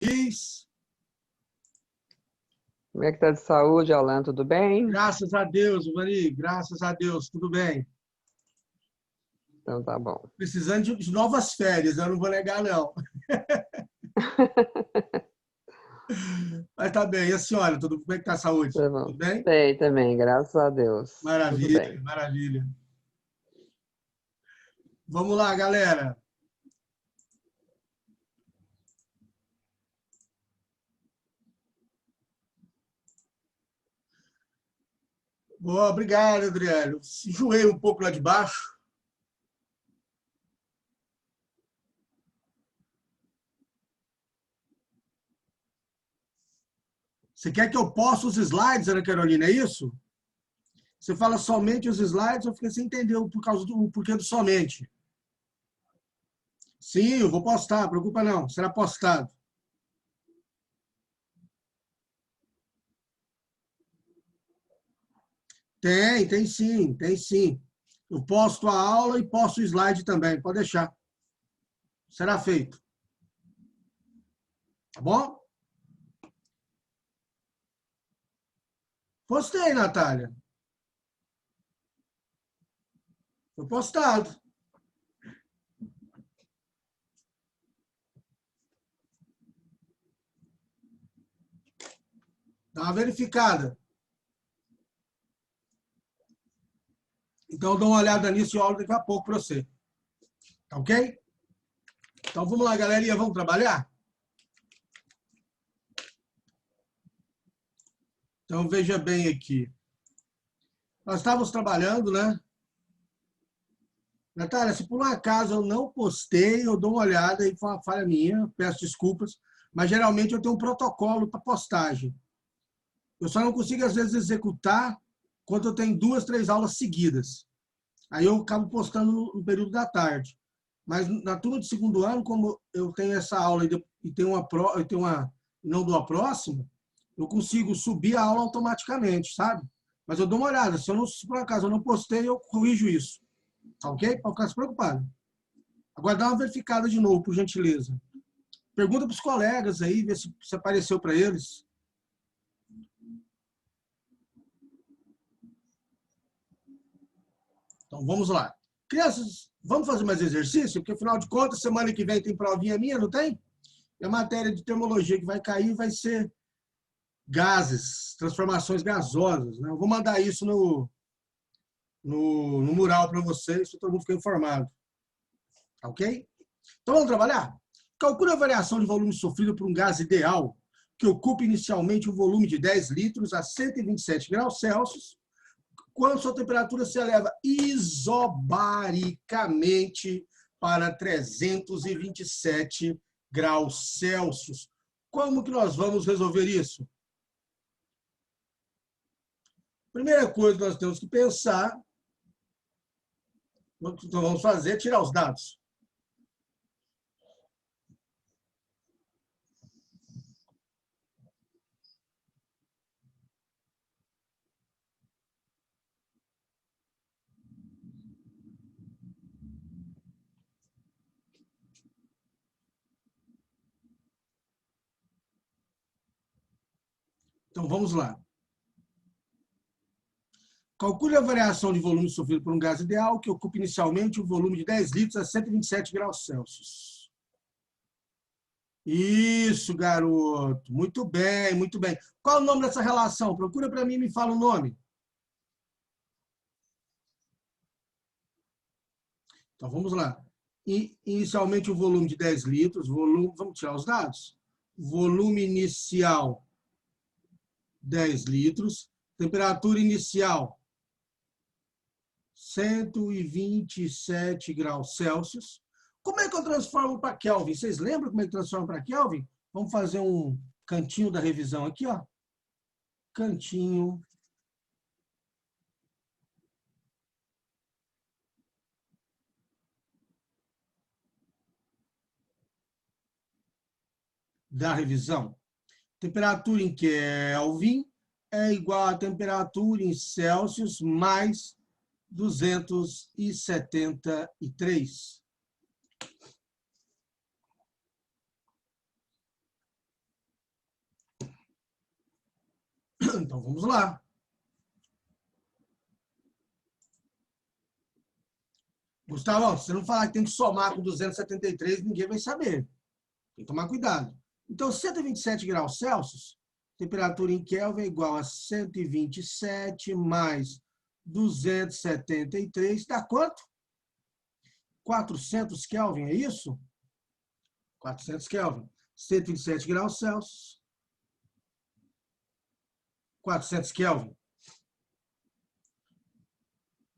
Luiz. Como é que tá de saúde, Alan? Tudo bem? Graças a Deus, Vani, graças a Deus, tudo bem. Então tá bom. Precisando de novas férias, eu não vou negar, não. Mas tá bem. E a senhora, como é que tá a saúde? Tá Tudo bom. bem? Sei também, graças a Deus. Tudo Maravilha, bem. maravilha. Vamos lá, galera. Boa, obrigado, Adriano. Enjoei um pouco lá de baixo. Você quer que eu poste os slides, Ana Carolina, é isso? Você fala somente os slides, eu fiquei sem entender o porquê do somente. Sim, eu vou postar, não preocupa não, será postado. Tem sim, tem sim. Eu posto a aula e posto o slide também, pode deixar. Será feito. Tá bom? Postei, Natália. Foi postado. Dá uma verificada. Então, eu dou uma olhada nisso e olho daqui a pouco para você. Tá ok? Então, vamos lá, galerinha, vamos trabalhar? Então, veja bem aqui. Nós estávamos trabalhando, né? Natália, se por um acaso eu não postei, eu dou uma olhada e foi uma falha minha, peço desculpas, mas geralmente eu tenho um protocolo para postagem. Eu só não consigo, às vezes, executar quando eu tenho 2, 3 aulas seguidas. Aí eu acabo postando no período da tarde. Mas na turma de segundo ano, como eu tenho essa aula e tenho uma não dou a próxima, eu consigo subir a aula automaticamente, sabe? Mas eu dou uma olhada. Se por acaso eu não postei, eu corrijo isso. Tá ok? Para ficar se preocupado. Agora dá uma verificada de novo, por gentileza. Pergunta para os colegas aí, vê se apareceu para eles. Então, vamos lá. Crianças, vamos fazer mais exercício? Porque, afinal de contas, semana que vem tem provinha minha, não tem? E a matéria de termologia que vai cair vai ser gases, transformações gasosas. Né? Eu vou mandar isso no mural para vocês, para todo mundo ficar informado. Ok? Então, vamos trabalhar? Calcule a variação de volume sofrido por um gás ideal que ocupa inicialmente um volume de 10 litros a 127 graus Celsius, quando sua temperatura se eleva isobaricamente para 327 graus Celsius. Como que nós vamos resolver isso? Primeira coisa que nós temos que pensar, o que nós vamos fazer é tirar os dados. Então, vamos lá. Calcule a variação de volume sofrido por um gás ideal que ocupa inicialmente um volume de 10 litros a 127 graus Celsius. Isso, garoto. Muito bem, muito bem. Qual é o nome dessa relação? Procura para mim e me fala o nome. Então, vamos lá. Inicialmente, o volume de 10 litros. Vamos tirar os dados? Volume inicial, 10 litros. Temperatura inicial, 127 graus Celsius. Como é que eu transformo para Kelvin? Vocês lembram como é que transforma para Kelvin? Vamos fazer um cantinho da revisão aqui, ó. Cantinho da revisão. Temperatura em Kelvin é igual a temperatura em Celsius mais 273. Então, vamos lá. Gustavo, se você não falar que tem que somar com 273, ninguém vai saber. Tem que tomar cuidado. Então, 127 graus Celsius, temperatura em Kelvin é igual a 127 mais 273, dá quanto? 400 Kelvin, é isso? 400 Kelvin. 127 graus Celsius. 400 Kelvin.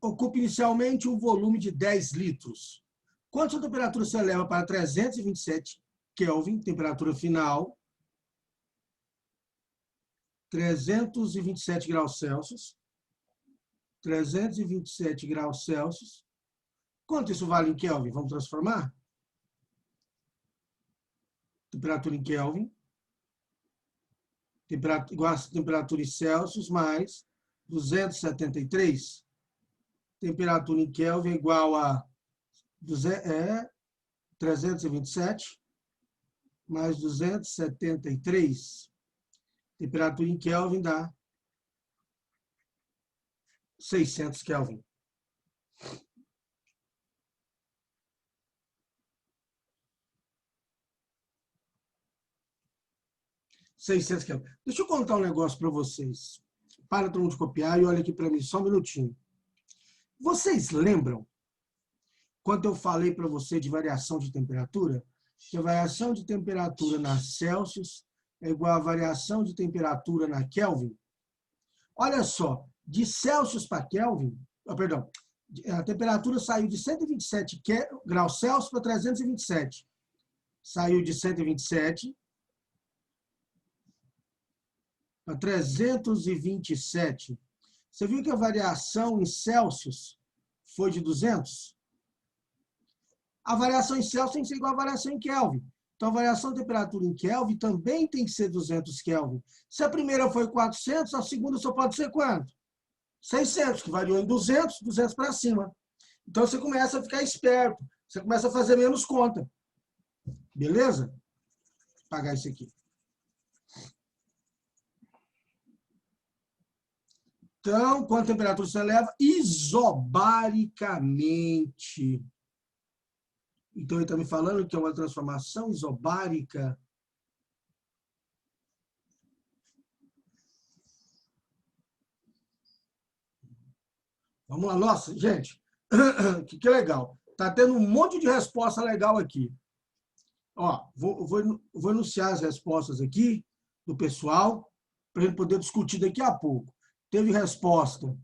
Ocupa inicialmente um volume de 10 litros. Quando sua temperatura se eleva para 327 Kelvin, temperatura final, 327 graus Celsius, 327 graus Celsius. Quanto isso vale em Kelvin? Vamos transformar? Temperatura em Kelvin, igual a temperatura em Celsius, mais 273. Temperatura em Kelvin é igual a 327 mais 273. Temperatura em Kelvin dá 600 Kelvin. Deixa eu contar um negócio para vocês. Para todo mundo de copiar e olha aqui para mim, só um minutinho. Vocês lembram quando eu falei para você de variação de temperatura? Que a variação de temperatura na Celsius é igual à variação de temperatura na Kelvin? Olha só, de Celsius para Kelvin, a temperatura saiu de 127 graus Celsius para 327. Saiu de 127 para 327. Você viu que a variação em Celsius foi de 200? A variação em Celsius tem que ser igual à variação em Kelvin. Então, a variação de temperatura em Kelvin também tem que ser 200 Kelvin. Se a primeira foi 400, a segunda só pode ser quanto? 600, que variou em 200, 200 para cima. Então, você começa a ficar esperto. Você começa a fazer menos conta. Beleza? Vou apagar isso aqui. Então, quando a temperatura se eleva isobaricamente. Então, ele está me falando que é uma transformação isobárica. Vamos lá. Nossa, gente, que legal. Está tendo um monte de resposta legal aqui. Ó, vou enunciar as respostas aqui do pessoal, para a gente poder discutir daqui a pouco. Teve resposta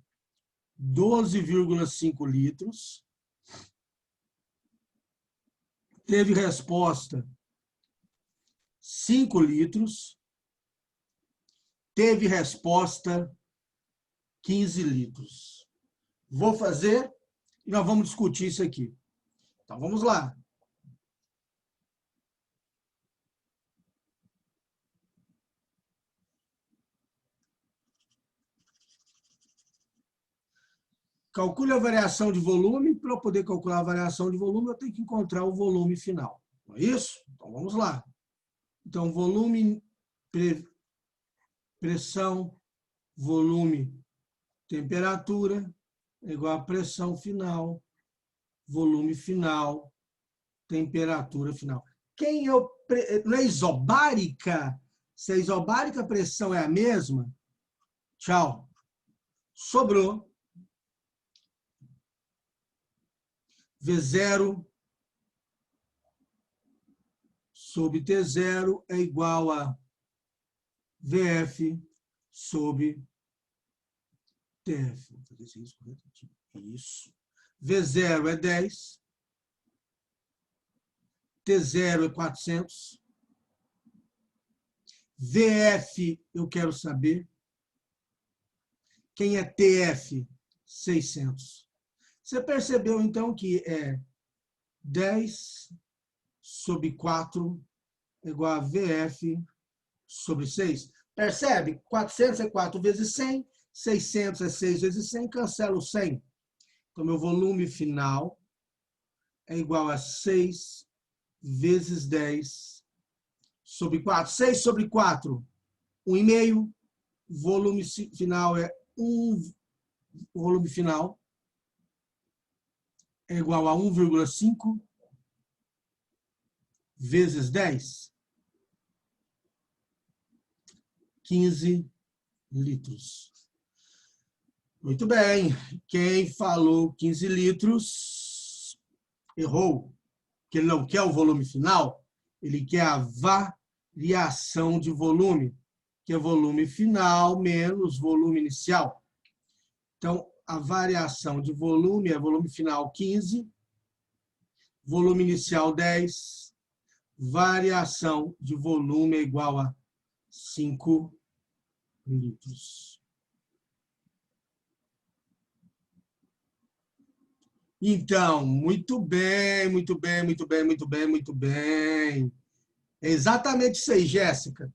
12,5 litros. Teve resposta 5 litros. Teve resposta 15 litros. Vou fazer e nós vamos discutir isso aqui. Então, vamos lá. Calcule a variação de volume. Para eu poder calcular a variação de volume, eu tenho que encontrar o volume final. Não é isso? Então, vamos lá. Então, volume, pressão, volume, temperatura, é igual a pressão final, volume final, temperatura final. Não é isobárica? Se a isobárica, a pressão é a mesma, tchau. Sobrou. V0 sobre T0 é igual a VF sobre TF. Vou fazer isso corretamente. Isso. V0 é 10. T0 é 400. VF eu quero saber. Quem é TF? 600. Você percebeu, então, que é 10 sobre 4 igual a VF sobre 6. Percebe? 400 é 4 vezes 100, 600 é 6 vezes 100, cancela o 100. Então, meu volume final é igual a 6 vezes 10 sobre 4. 6 sobre 4, 1,5. volume final é o volume final é igual a 1,5 vezes 10, 15 litros. Muito bem. Quem falou 15 litros errou, porque ele não quer o volume final, ele quer a variação de volume, que é volume final menos volume inicial. Então, a variação de volume é volume final 15, volume inicial 10, variação de volume é igual a 5 litros. Então, muito bem, muito bem, muito bem, muito bem, muito bem. É exatamente isso aí, Jéssica.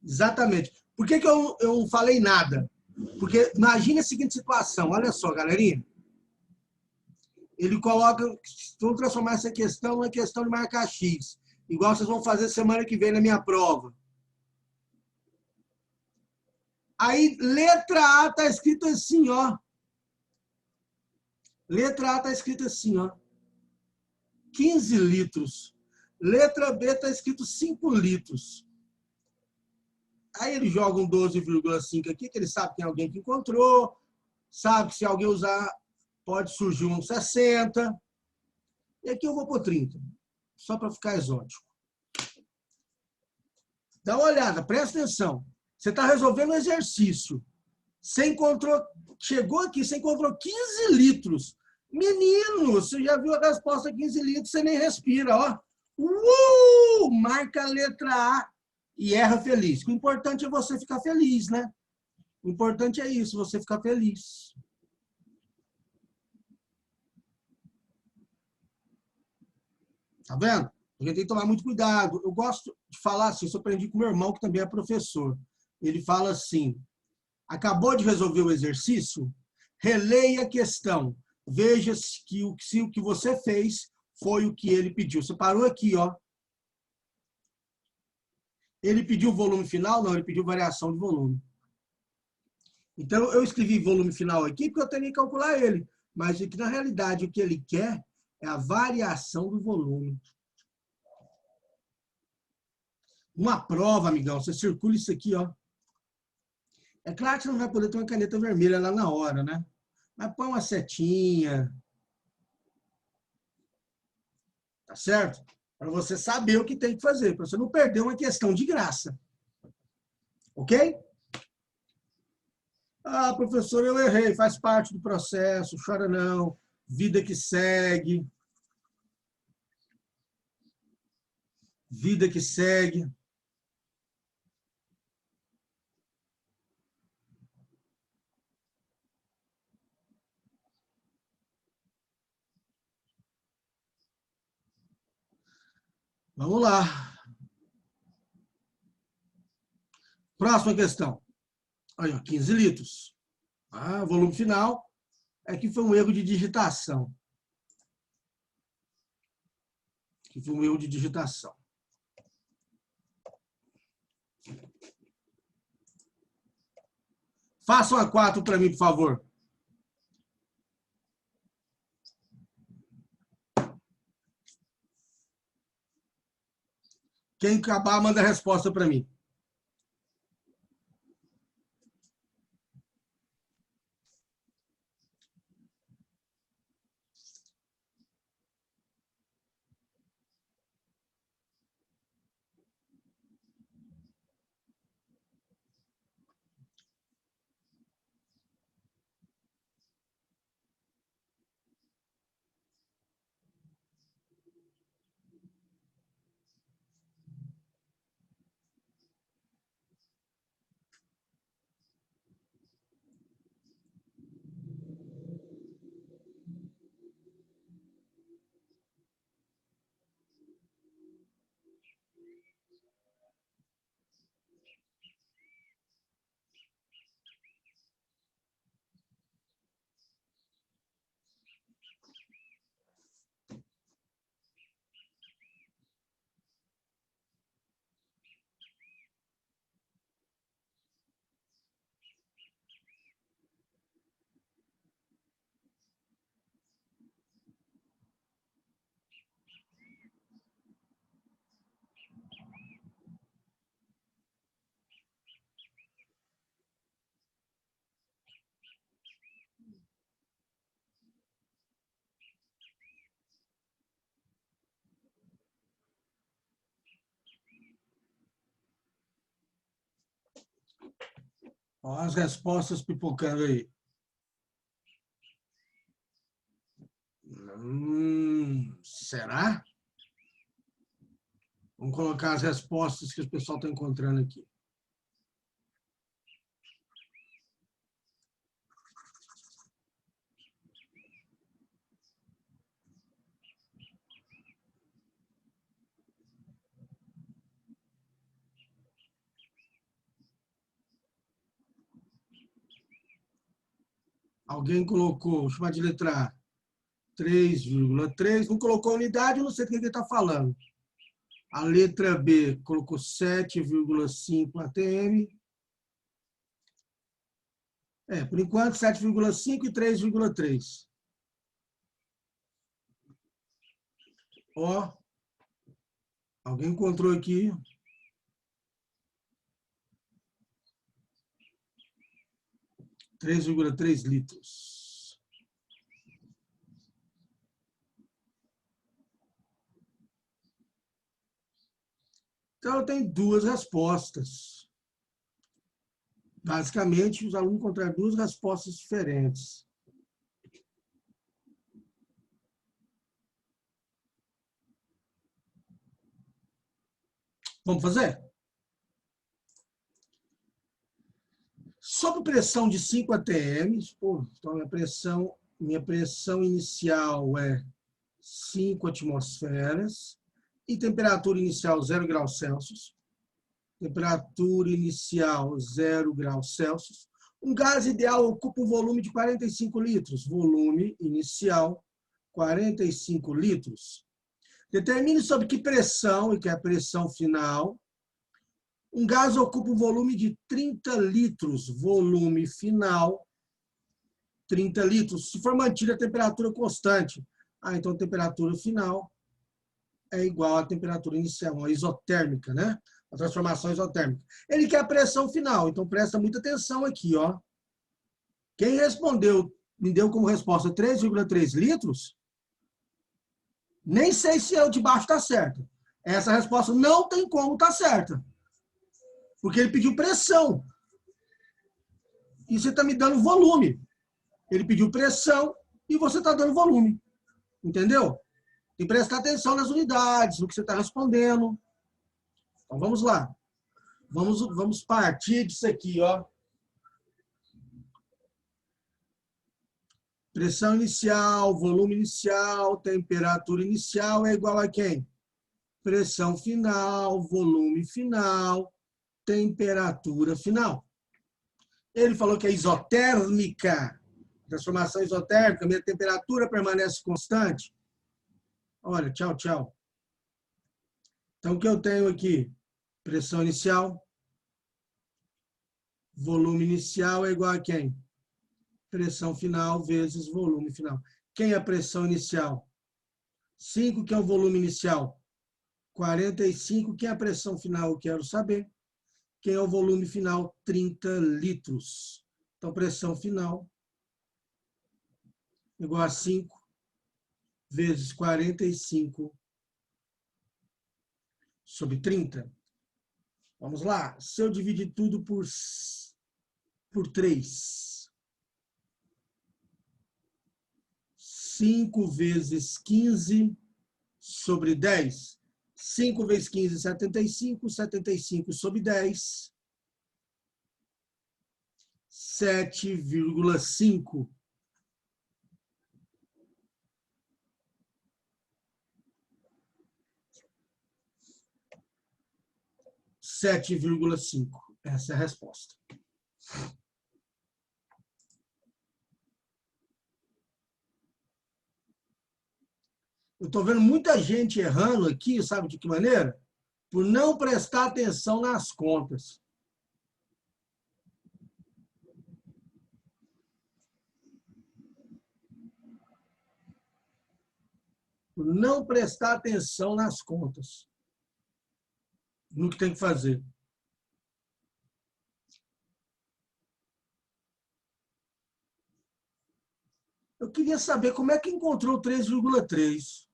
Exatamente. Por que eu não falei nada? Porque imagine a seguinte situação. Olha só, galerinha. Ele coloca, vamos transformar essa questão numa questão de marcar X. Igual vocês vão fazer semana que vem na minha prova. Aí, letra A está escrito assim, ó. Letra A está escrito assim, ó. 15 litros. Letra B está escrito 5 litros. Aí ele joga um 12,5 aqui, que ele sabe que tem alguém que encontrou, sabe que se alguém usar, pode surgir um 60. E aqui eu vou pôr 30, só para ficar exótico. Dá uma olhada, presta atenção. Você está resolvendo um exercício. Você encontrou, chegou aqui, você encontrou 15 litros. Menino, você já viu a resposta 15 litros, você nem respira, ó. Marca a letra A e erra feliz. O importante é você ficar feliz, né? O importante é isso, você ficar feliz. Tá vendo? A gente tem que tomar muito cuidado. Eu gosto de falar assim, isso eu aprendi com meu irmão, que também é professor. Ele fala assim, acabou de resolver o exercício? Releia a questão. Veja se o que você fez foi o que ele pediu. Você parou aqui, ó. Ele pediu volume final? Não, ele pediu variação de volume. Então, eu escrevi volume final aqui porque eu teria que calcular ele. Mas, na realidade, o que ele quer é a variação do volume. Uma prova, amigão, você circula isso aqui, ó. É claro que você não vai poder ter uma caneta vermelha lá na hora, né? Mas põe uma setinha. Tá certo? Para você saber o que tem que fazer, para você não perder uma questão de graça. Ok? Ah, professor, eu errei, faz parte do processo, chora não, vida que segue. Vida que segue. Vamos lá. Próxima questão. Aí, ó, 15 litros. Ah, volume final. Aqui foi um erro de digitação. Aqui foi um erro de digitação. Faça uma 4 para mim, por favor. Quem acabar, manda a resposta para mim. Ó, as respostas pipocando aí. Será? Vamos colocar as respostas que o pessoal está encontrando aqui. Alguém colocou, vou chamar de letra A, 3,3. Não colocou unidade, eu não sei do que ele está falando. A letra B colocou 7,5 ATM. Por enquanto, 7,5 e 3,3. Ó, alguém encontrou aqui. (3,3 litros). Então, eu tenho duas respostas. Basicamente, os alunos encontraram duas respostas diferentes. Vamos fazer? Sob pressão de 5 atm, então minha pressão inicial é 5 atmosferas e temperatura inicial 0 graus Celsius. Temperatura inicial 0 graus Celsius. Um gás ideal ocupa um volume de 45 litros. Volume inicial 45 litros. Determine sob que pressão, e que é a pressão final, um gás ocupa um volume de 30 litros. Volume final 30 litros. Se for mantida a temperatura constante. Então a temperatura final é igual à temperatura inicial, uma isotérmica, né? A transformação isotérmica. Ele quer a pressão final, então presta muita atenção aqui, ó. Quem respondeu, me deu como resposta 3,3 litros, nem sei se o de baixo está certo. Essa resposta não tem como estar certa. Porque ele pediu pressão. E você está me dando volume. Ele pediu pressão e você está dando volume. Entendeu? Tem que prestar atenção nas unidades, no que você está respondendo. Então, vamos lá. Vamos partir disso aqui, ó. Pressão inicial, volume inicial, temperatura inicial é igual a quem? Pressão final, volume final, temperatura final. Ele falou que é isotérmica, transformação isotérmica, minha temperatura permanece constante. Olha, tchau, tchau. Então, o que eu tenho aqui? Pressão inicial, volume inicial é igual a quem? Pressão final vezes volume final. Quem é a pressão inicial? 5, que é o volume inicial. 45, que é a pressão final, eu quero saber. Quem é o volume final? 30 litros. Então, pressão final igual a 5 vezes 45 sobre 30. Vamos lá. Se eu dividir tudo por 3, 5 vezes 15 sobre 10. 5 vezes 15, 75. 75 sobre 10. 7,5. Essa é a resposta. Eu estou vendo muita gente errando aqui, sabe de que maneira? Por não prestar atenção nas contas. Por não prestar atenção nas contas. No que tem que fazer. Eu queria saber como é que encontrou 3,3.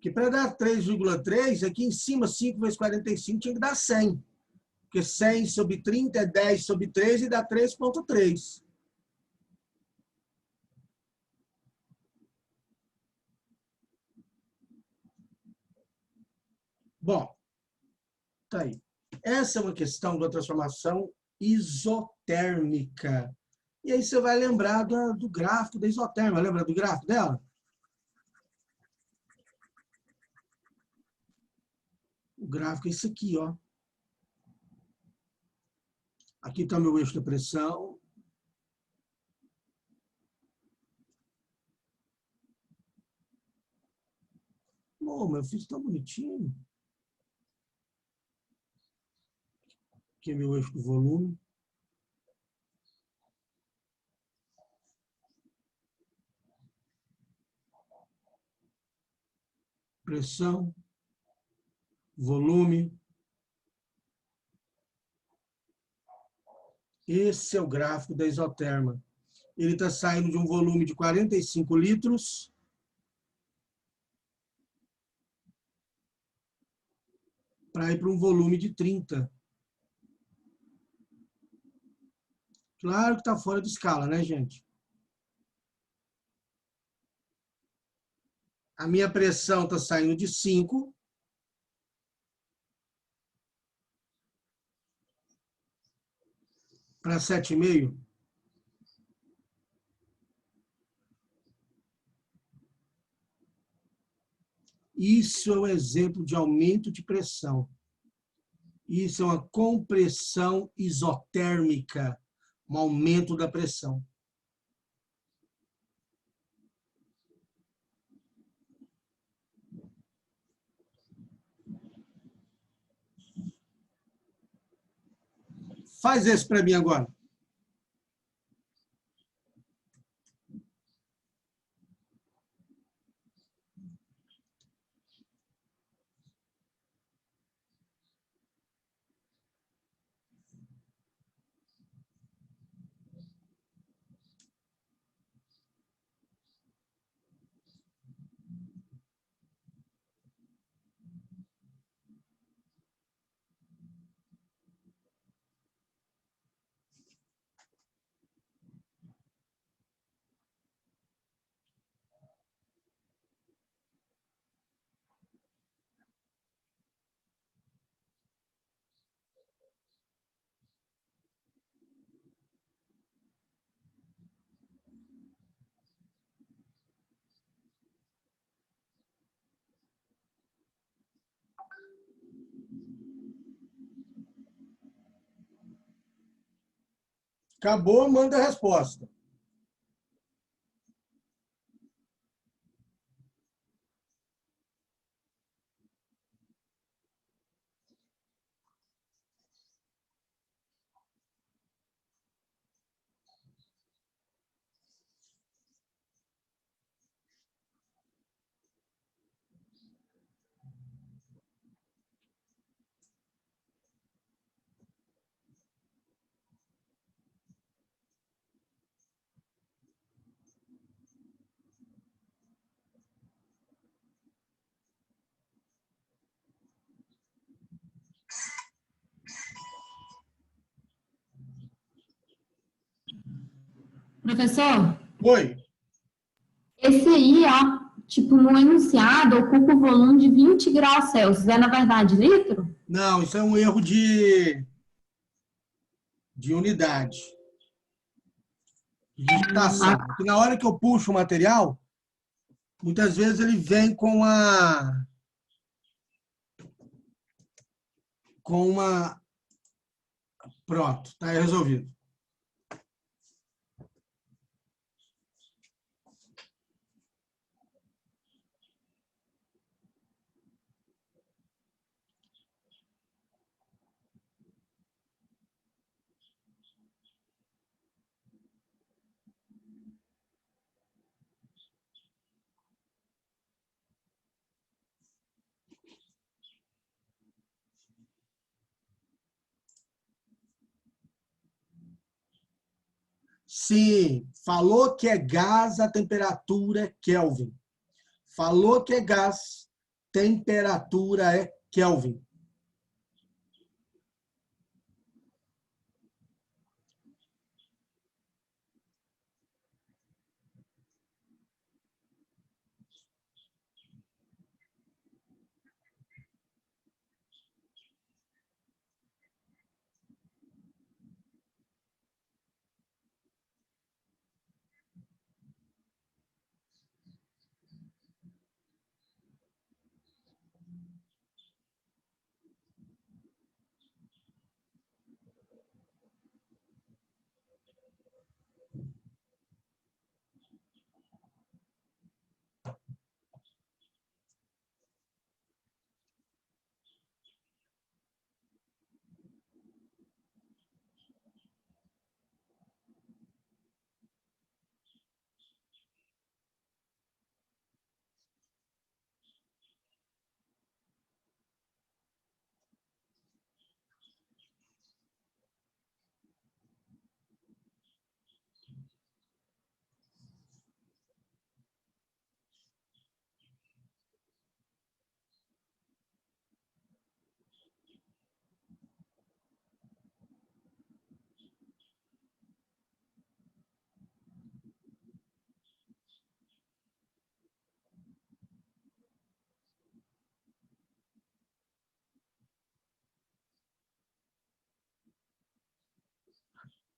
Porque para dar 3,3, aqui em cima, 5 vezes 45 tinha que dar 100. Porque 100 sobre 30 é 10 sobre 3 e dá 3,3. Bom, tá aí. Essa é uma questão da transformação isotérmica. E aí você vai lembrar do gráfico da isotérmica. Lembra do gráfico dela? O gráfico é esse aqui, ó. Aqui está o meu eixo da pressão. Oh, mas eu fiz tão bonitinho. Aqui é meu eixo do volume. Pressão. Volume. Esse é o gráfico da isoterma. Ele está saindo de um volume de 45 litros para ir para um volume de 30. Claro que está fora de escala, né, gente? A minha pressão está saindo de 5 para 7,5. Isso é um exemplo de aumento de pressão. Isso é uma compressão isotérmica, um aumento da pressão. Faz esse para mim agora. Acabou, manda a resposta. Professor? Oi. Esse aí, ó, tipo, no enunciado, ocupa o volume de 20 graus Celsius. É, na verdade, litro? Não, isso é um erro de unidade. De digitação. Porque na hora que eu puxo o material, muitas vezes ele vem com uma... Pronto, está resolvido. Sim, falou que é gás a temperatura Kelvin. Falou que é gás temperatura é Kelvin.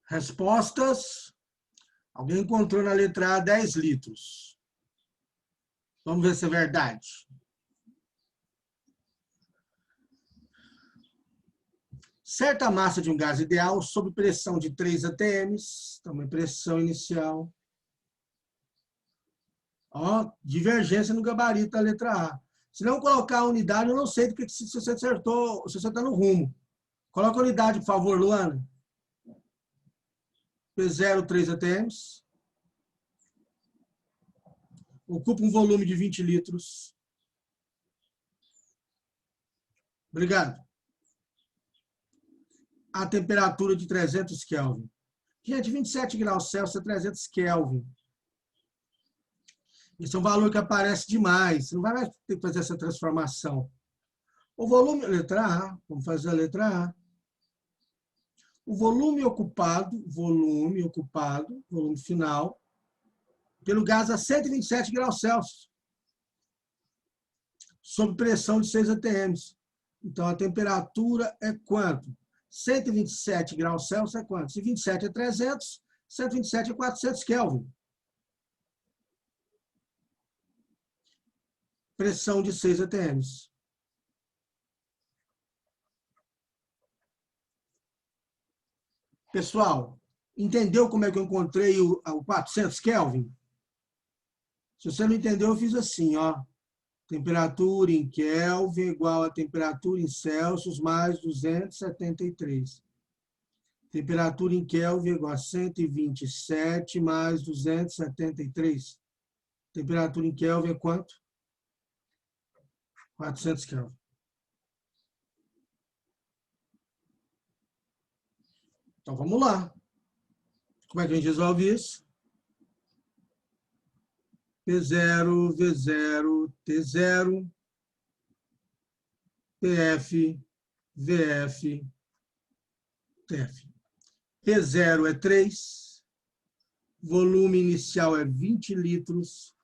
Respostas. Alguém encontrou na letra A 10 litros. Vamos ver se é verdade. Certa massa de um gás ideal sob pressão de 3 atm, também pressão inicial. Ó, divergência no gabarito da letra A. Se não colocar a unidade, eu não sei do que se você acertou, se você está no rumo. Coloca a unidade, por favor, Luana. P0, 3 atm. Ocupa um volume de 20 litros. Obrigado. A temperatura de 300 Kelvin. Gente, 27 graus Celsius é 300 Kelvin. Isso é um valor que aparece demais. Você não vai mais ter que fazer essa transformação. O volume, letra A, vamos fazer a letra A. O volume ocupado, volume final, pelo gás a 127 graus Celsius, sob pressão de 6 atm. Então, a temperatura é quanto? 127 graus Celsius é quanto? Se 27 é 300, 127 é 400 Kelvin. Pressão de 6 atm. Pessoal, entendeu como é que eu encontrei o 400 Kelvin? Se você não entendeu, eu fiz assim, ó. Temperatura em Kelvin igual a temperatura em Celsius mais 273. Temperatura em Kelvin igual a 127 mais 273. Temperatura em Kelvin é quanto? 400 Kelvin. Então, vamos lá. Como é que a gente resolve isso? P0, V0, T0, PF, VF, TF. P0 é 3, volume inicial é 20 litros,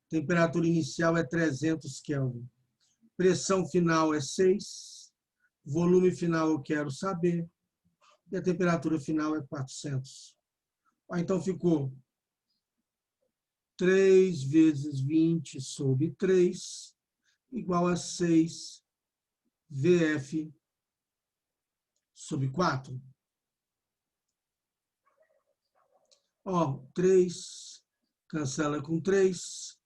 temperatura inicial é 300 Kelvin. Pressão final é 6, volume final eu quero saber, e a temperatura final é 400. Então ficou 3 vezes 20 sobre 3, igual a 6 VF sobre 4. Ó, 3, cancela com 3.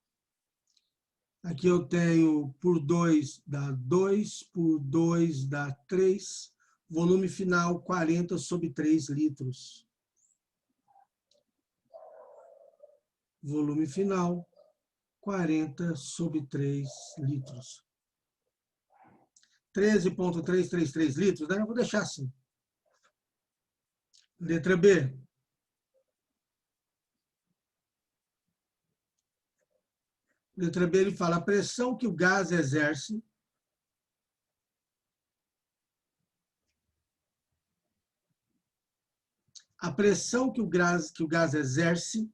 Aqui eu tenho por 2 dá 2, por 2 dá 3. Volume final 40 sobre 3 litros. Volume final 40 sobre 3 litros. 13,333 litros, né? Eu vou deixar assim. Letra B. Letra B, ele fala a pressão que o gás exerce exerce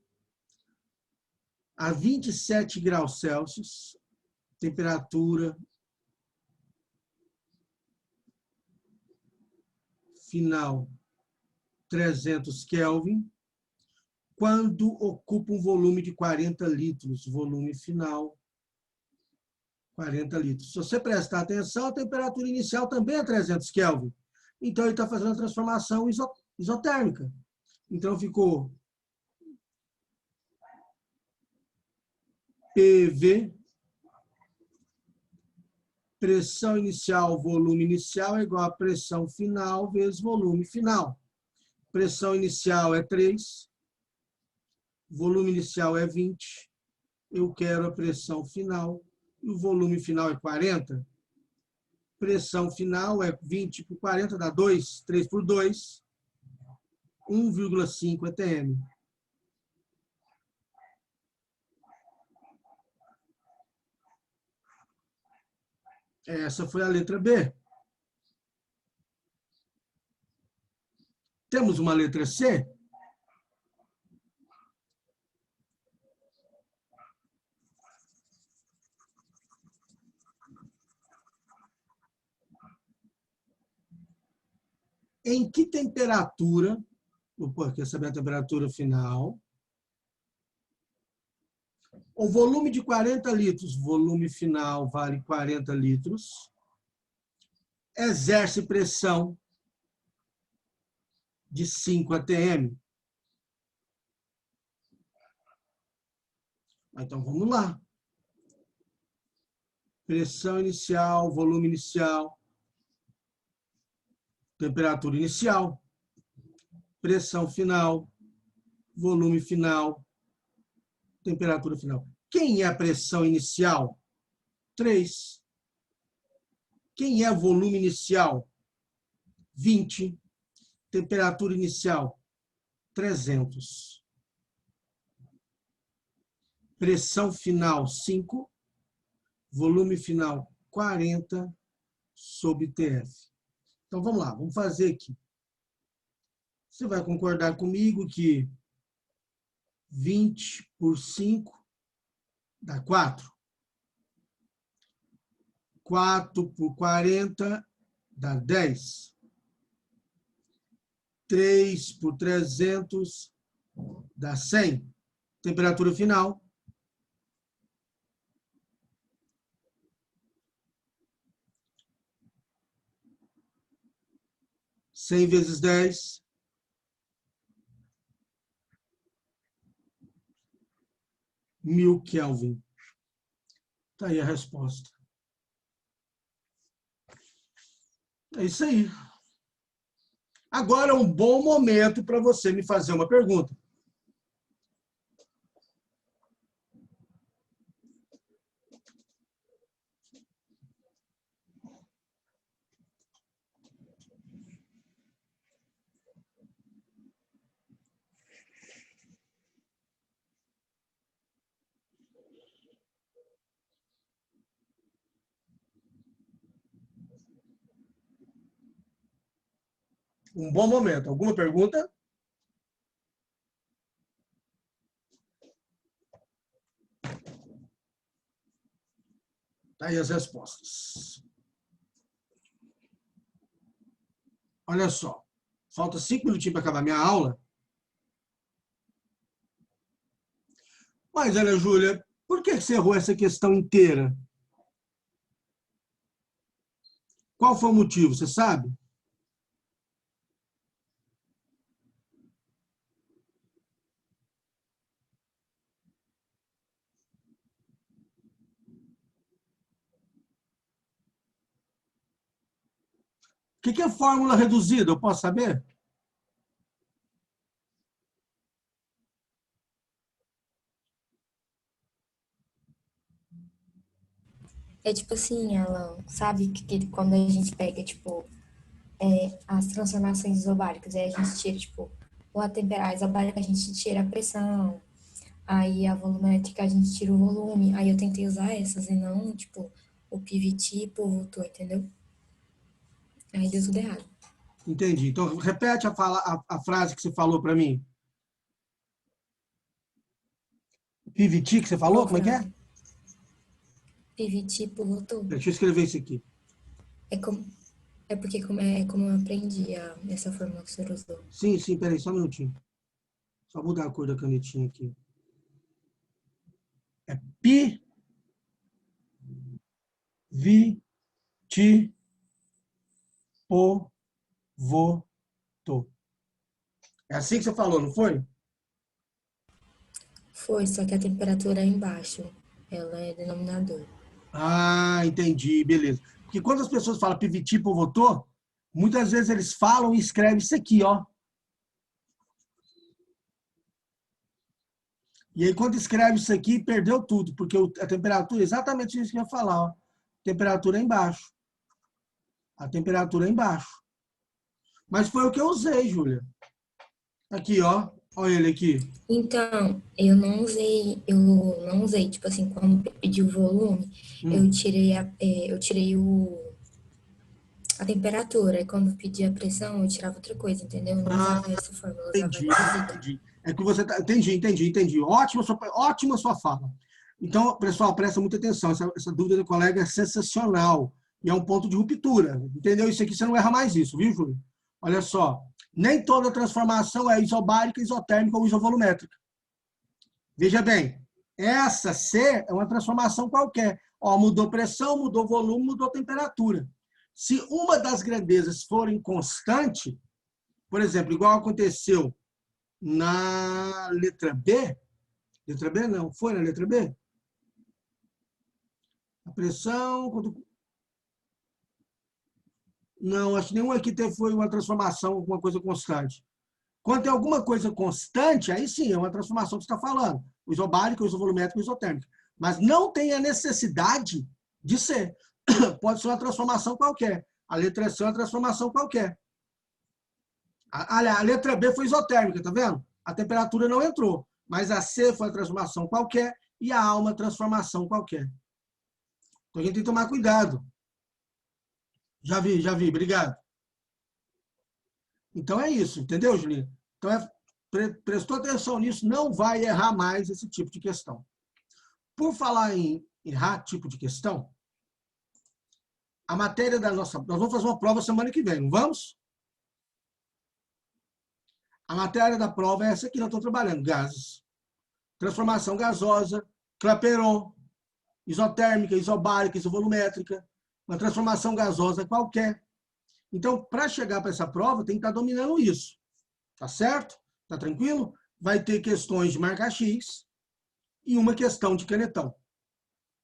a 27 graus Celsius, temperatura final 300 Kelvin, quando ocupa um volume de 40 litros, volume final 40 litros. Se você prestar atenção, a temperatura inicial também é 300 Kelvin. Então, ele está fazendo a transformação isotérmica. Então, ficou PV, pressão inicial, volume inicial, é igual a pressão final vezes volume final. Pressão inicial é 3, volume inicial é 20, eu quero a pressão final, e o volume final é 40. Pressão final é 20 por 40, dá 2, 3 por 2, 1,5 atm. Essa foi a letra B. Temos uma letra C? Em que temperatura, quer saber a temperatura final, o volume de 40 litros, volume final vale 40 litros, exerce pressão de 5 atm. Então, vamos lá. Pressão inicial, volume inicial, temperatura inicial, pressão final, volume final, temperatura final. Quem é a pressão inicial? 3. Quem é o volume inicial? 20. Temperatura inicial? 300. Pressão final, 5. Volume final, 40 sobre TF. Então, vamos lá, vamos fazer aqui. Você vai concordar comigo que 20 por 5 dá 4. 4 por 40 dá 10. 3 por 300 dá 100. Temperatura final. Cem vezes 10. 1000 Kelvin. Está aí a resposta. É isso aí. Agora é um bom momento para você me fazer uma pergunta. Um bom momento. Alguma pergunta? Tá aí as respostas. Olha só. Falta 5 minutinhos para acabar minha aula. Mas, Ana Júlia, por que você errou essa questão inteira? Qual foi o motivo, você sabe? O que é fórmula reduzida? Eu posso saber? É tipo assim, Alan, sabe que quando a gente pega, tipo, as transformações isobáricas, aí a gente tira, tipo, ou a temperada isobárica, a gente tira a pressão, Aí a volumétrica a gente tira o volume. Aí eu tentei usar essas e não, tipo, o pivot pivotou, entendeu? Aí deu tudo errado. Entendi. Então, repete a frase que você falou para mim. Pivot que você falou? Qual Como é que é? frase? Pivot pivotou. Deixa eu escrever isso aqui. É como, é porque é como eu aprendi essa fórmula que o senhor usou. Sim, sim, peraí, só um minutinho. Só mudar a cor da canetinha aqui. É pivotou. É assim que você falou, não foi? Foi, só que a temperatura é embaixo. Ela é denominador. Ah, entendi, beleza. Porque quando as pessoas falam pivot pivotou, muitas vezes eles falam e escrevem isso aqui, ó. E aí, quando escreve isso aqui, perdeu tudo, porque a temperatura é exatamente isso que eu ia falar, ó. A temperatura é embaixo. A temperatura é embaixo. Mas foi o que eu usei, Júlia. Aqui, ó. Olha ele aqui. Então, eu não usei, tipo assim, quando pedi o volume, eu tirei a temperatura. E quando pedi a pressão, eu tirava outra coisa, entendeu? Eu não Ah, usava essa fórmula, eu usava entendi, essa aqui. entendi. É que você tá... Entendi. Ótima sua fala. Então, pessoal, presta muita atenção. Essa dúvida do colega é sensacional. E é um ponto de ruptura. Entendeu? Isso aqui você não erra mais isso, viu, Júlio? Olha só. Nem toda transformação é isobárica, isotérmica ou isovolumétrica. Veja bem, essa C é uma transformação qualquer. Ó, mudou pressão, mudou volume, mudou temperatura. Se uma das grandezas forem constante, por exemplo, igual aconteceu na letra B não, foi na letra B? A pressão... Não, acho que nenhum aqui foi uma transformação, alguma coisa constante. Quando tem alguma coisa constante, aí sim, é uma transformação que você está falando. O isobárico, o isovolumétrico, o isotérmico. Mas não tem a necessidade de ser. Pode ser uma transformação qualquer. A letra C é uma transformação qualquer. A letra B foi isotérmica, tá vendo? A temperatura não entrou. Mas a C foi uma transformação qualquer e a A uma transformação qualquer. Então a gente tem que tomar cuidado. Já vi, obrigado. Então é isso, entendeu, Julinha? Então, prestou atenção nisso, não vai errar mais esse tipo de questão. Por falar em errar tipo de questão, a matéria da nossa... Nós vamos fazer uma prova semana que vem, não vamos? A matéria da prova é essa aqui, nós estamos trabalhando, gases. Transformação gasosa, Clapeyron, isotérmica, isobárica, isovolumétrica, uma transformação gasosa qualquer. Então, para chegar para essa prova, tem que estar dominando isso. Tá certo? Tá tranquilo? Vai ter questões de marca X e uma questão de canetão.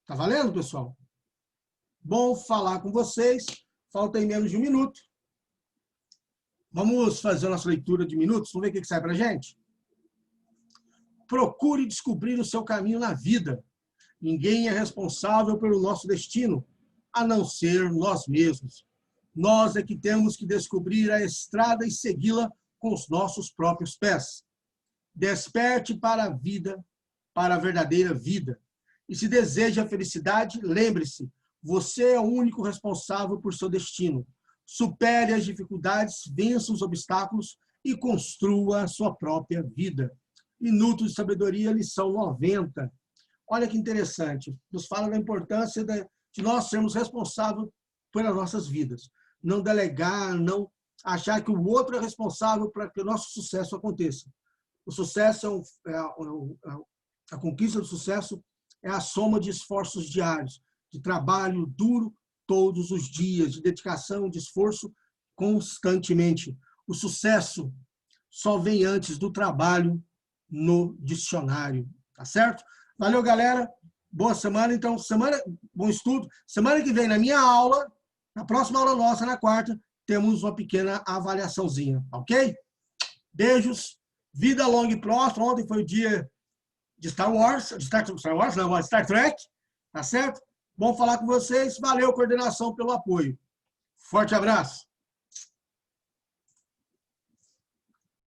Tá valendo, pessoal? Bom falar com vocês. Falta aí menos de um minuto. Vamos fazer a nossa leitura de minutos? Vamos ver o que sai para a gente? Procure descobrir o seu caminho na vida. Ninguém é responsável pelo nosso destino, a não ser nós mesmos. Nós é que temos que descobrir a estrada e segui-la com os nossos próprios pés. Desperte para a vida, para a verdadeira vida. E se deseja a felicidade, lembre-se, você é o único responsável por seu destino. Supere as dificuldades, vença os obstáculos e construa a sua própria vida. Minuto de Sabedoria, lição 90. Olha que interessante. Nos fala da importância de nós sermos responsáveis pelas nossas vidas. Não delegar, não achar que o outro é responsável para que o nosso sucesso aconteça. O sucesso a conquista do sucesso é a soma de esforços diários, de trabalho duro todos os dias, de dedicação, de esforço constantemente. O sucesso só vem antes do trabalho no dicionário, tá certo? Valeu, galera. Boa semana. Então, bom estudo. Semana que vem, na minha aula, na próxima aula nossa, na quarta, temos uma pequena avaliaçãozinha, ok? Beijos. Vida longa e próspera. Ontem foi o dia de Star Wars, Star Trek, tá certo? Bom falar com vocês. Valeu, coordenação, pelo apoio. Forte abraço.